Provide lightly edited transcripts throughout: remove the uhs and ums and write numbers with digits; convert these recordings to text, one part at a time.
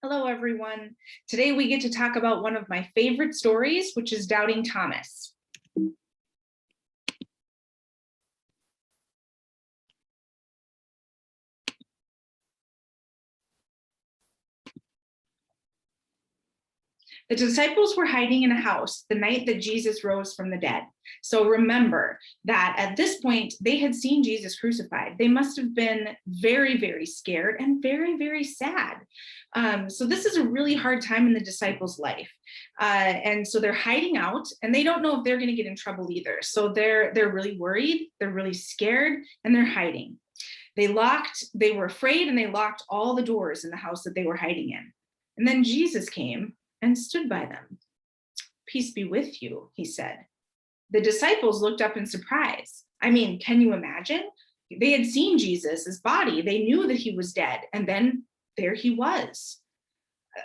Hello, everyone. Today we get to talk about one of my favorite stories, which is Doubting Thomas. The disciples were hiding in a house the night that Jesus rose from the dead. So remember that at this point, they had seen Jesus crucified. They must have been very, very scared and very, very sad. So this is a really hard time in the disciples' life. And so they're hiding out and they don't know if they're going to get in trouble either. So they're really worried, they're really scared, and they're hiding. They were afraid and they locked all the doors in the house that they were hiding in. And then Jesus came and stood by them. "Peace be with you," he said. The disciples looked up in surprise. I mean, can you imagine? They had seen Jesus' body. They knew that he was dead. And then there he was.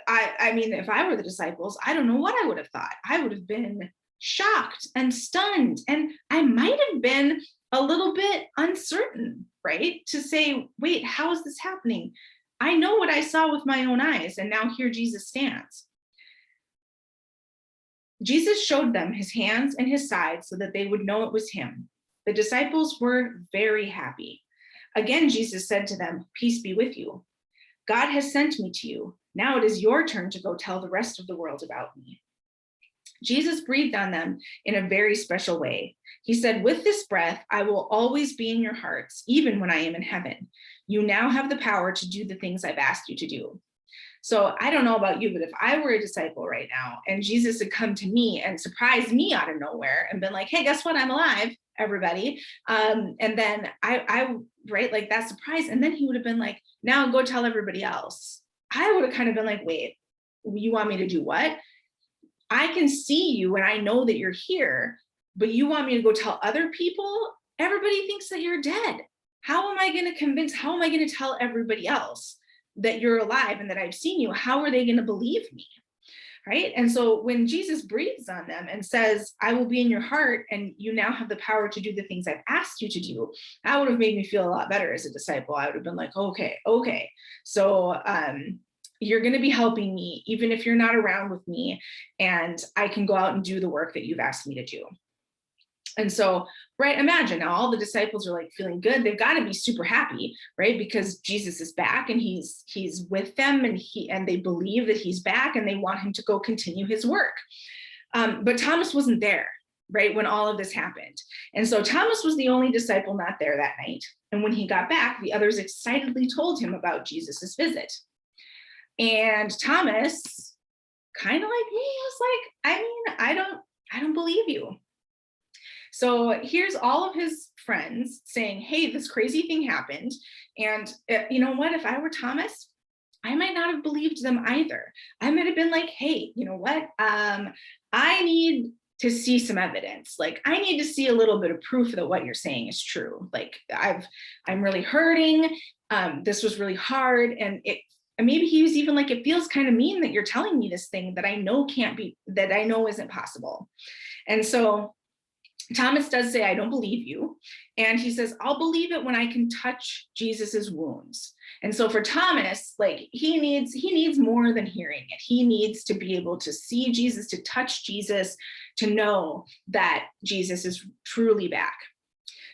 I mean, if I were the disciples, I don't know what I would have thought. I would have been shocked and stunned. And I might have been a little bit uncertain, right? To say, wait, how is this happening? I know what I saw with my own eyes. And now here Jesus stands. Jesus showed them his hands and his side so that they would know it was him. The disciples were very happy. Again, Jesus said to them, "Peace be with you. God has sent me to you. Now it is your turn to go tell the rest of the world about me." Jesus breathed on them in a very special way. He said, "With this breath, I will always be in your hearts, even when I am in heaven. You now have the power to do the things I've asked you to do." So I don't know about you, but if I were a disciple right now and Jesus had come to me and surprised me out of nowhere and been like, "Hey, guess what? I'm alive, everybody." And then I right, like that surprise. And then he would have been like, "Now go tell everybody else." I would have kind of been like, "Wait, you want me to do what? I can see you and I know that you're here, but you want me to go tell other people? Everybody thinks that you're dead. How am I going to convince? How am I going to tell everybody else that you're alive and that I've seen you? How are they going to believe me?" Right? And so when Jesus breathes on them and says, "I will be in your heart and you now have the power to do the things I've asked you to do," that would have made me feel a lot better as a disciple. I would have been like, okay. So you're going to be helping me, even if you're not around with me, and I can go out and do the work that you've asked me to do. And so, right, imagine now all the disciples are like feeling good. They've got to be super happy, right? Because Jesus is back and he's with them, and they believe that he's back and they want him to go continue his work. But Thomas wasn't there, right, when all of this happened. And so Thomas was the only disciple not there that night. And when he got back, the others excitedly told him about Jesus's visit. And Thomas, kind of like me, was like, I don't believe you. So here's all of his friends saying, "Hey, this crazy thing happened." And you know what? If I were Thomas, I might not have believed them either. I might have been like, "Hey, you know what? I need to see some evidence. Like, I need to see a little bit of proof that what you're saying is true. Like, I'm really hurting. This was really hard." And maybe he was even like, "It feels kind of mean that you're telling me this thing that I know that I know isn't possible." And so Thomas does say, "I don't believe you." And he says, "I'll believe it when I can touch Jesus's wounds." And so for Thomas, like he needs more than hearing it. He needs to be able to see Jesus, to touch Jesus, to know that Jesus is truly back.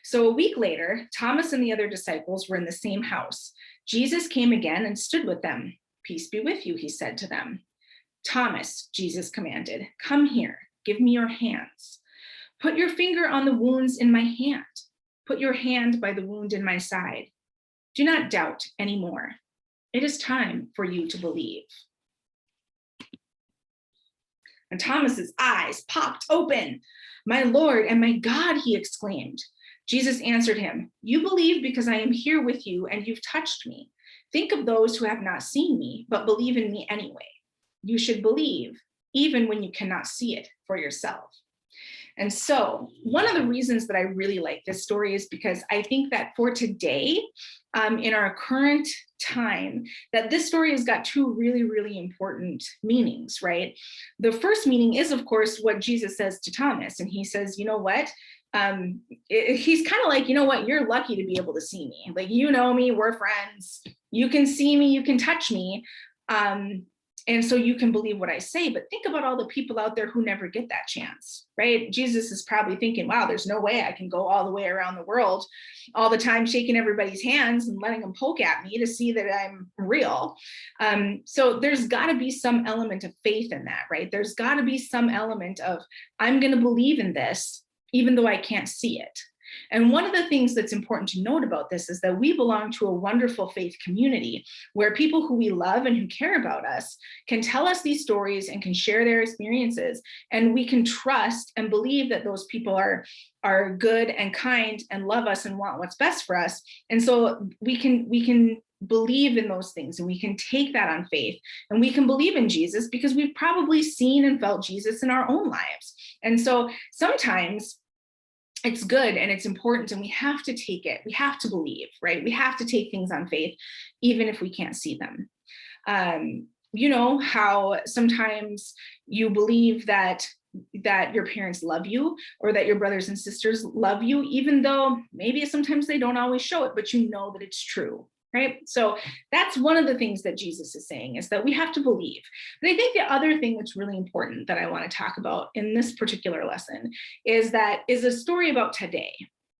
So a week later, Thomas and the other disciples were in the same house. Jesus came again and stood with them. "Peace be with you," he said to them. "Thomas," Jesus commanded, "come here, give me your hands. Put your finger on the wounds in my hand. Put your hand by the wound in my side. Do not doubt anymore. It is time for you to believe." And Thomas's eyes popped open. "My Lord and my God," he exclaimed. Jesus answered him, "You believe because I am here with you and you've touched me. Think of those who have not seen me, but believe in me anyway. You should believe even when you cannot see it for yourself." And so one of the reasons that I really like this story is because I think that for today, in our current time, that this story has got two really, really important meanings, right? The first meaning is, of course, what Jesus says to Thomas. And he says, "You know what? He's kind of like, you know what? You're lucky to be able to see me. Like, you know me, we're friends. You can see me, you can touch me. And so you can believe what I say, but think about all the people out there who never get that chance, right? Jesus is probably thinking, wow, there's no way I can go all the way around the world all the time, shaking everybody's hands and letting them poke at me to see that I'm real. So there's got to be some element of faith in that, right? There's got to be some element of, I'm going to believe in this, even though I can't see it. And one of the things that's important to note about this is that we belong to a wonderful faith community where people who we love and who care about us can tell us these stories and can share their experiences. And we can trust and believe that those people are good and kind and love us and want what's best for us. And so we can believe in those things, and we can take that on faith, and we can believe in Jesus because we've probably seen and felt Jesus in our own lives. And so sometimes it's good and it's important, and we have to take it. We have to believe, right? We have to take things on faith, even if we can't see them. You know how sometimes you believe that your parents love you, or that your brothers and sisters love you, even though maybe sometimes they don't always show it, but you know that it's true, right? So that's one of the things that Jesus is saying, is that we have to believe. But I think the other thing that's really important that I want to talk about in this particular lesson is a story about today,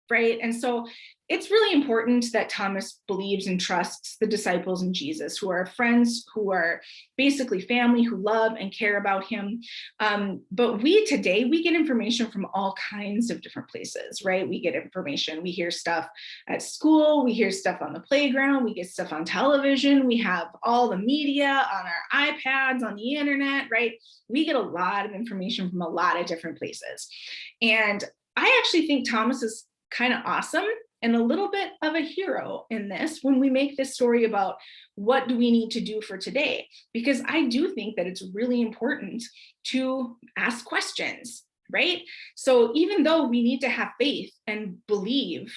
right? And so it's really important that Thomas believes and trusts the disciples and Jesus, who are friends, who are basically family, who love and care about him. But today, we get information from all kinds of different places, right? We get information, we hear stuff at school, we hear stuff on the playground, we get stuff on television, we have all the media on our iPads, on the internet, right? We get a lot of information from a lot of different places. And I actually think Thomas is kind of awesome and a little bit of a hero in this when we make this story about what do we need to do for today, because I do think that it's really important to ask questions, right? So even though we need to have faith and believe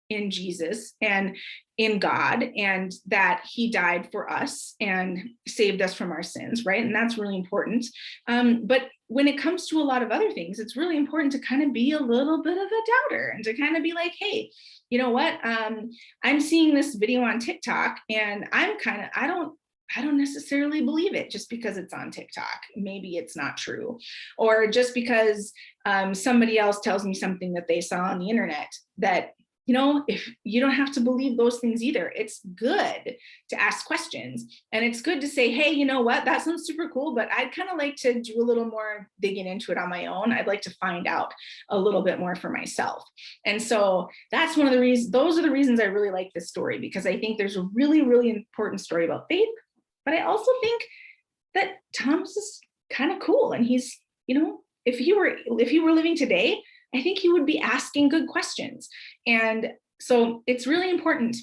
in Jesus and in God, and that he died for us and saved us from our sins, right? And that's really important. But when it comes to a lot of other things, it's really important to kind of be a little bit of a doubter and to kind of be like, hey, you know what? I'm seeing this video on TikTok and I don't necessarily believe it just because it's on TikTok. Maybe it's not true. Or just because somebody else tells me something that they saw on the internet, that, you know, if you don't have to believe those things either. It's good to ask questions, and it's good to say, hey, you know what, that sounds super cool, but I'd kind of like to do a little more digging into it on my own. I'd like to find out a little bit more for myself. And so that's one of the reasons, those are the reasons I really like this story, because I think there's a really, really important story about faith. But I also think that Thomas is kind of cool, and he's, you know, if he were living today, I think he would be asking good questions. And so it's really important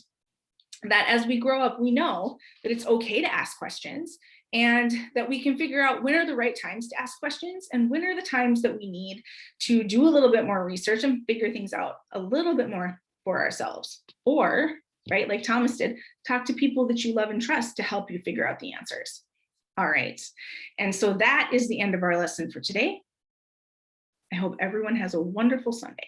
that as we grow up, we know that it's okay to ask questions, and that we can figure out when are the right times to ask questions and when are the times that we need to do a little bit more research and figure things out a little bit more for ourselves. Or, right, like Thomas did, talk to people that you love and trust to help you figure out the answers. All right. And so that is the end of our lesson for today. I hope everyone has a wonderful Sunday.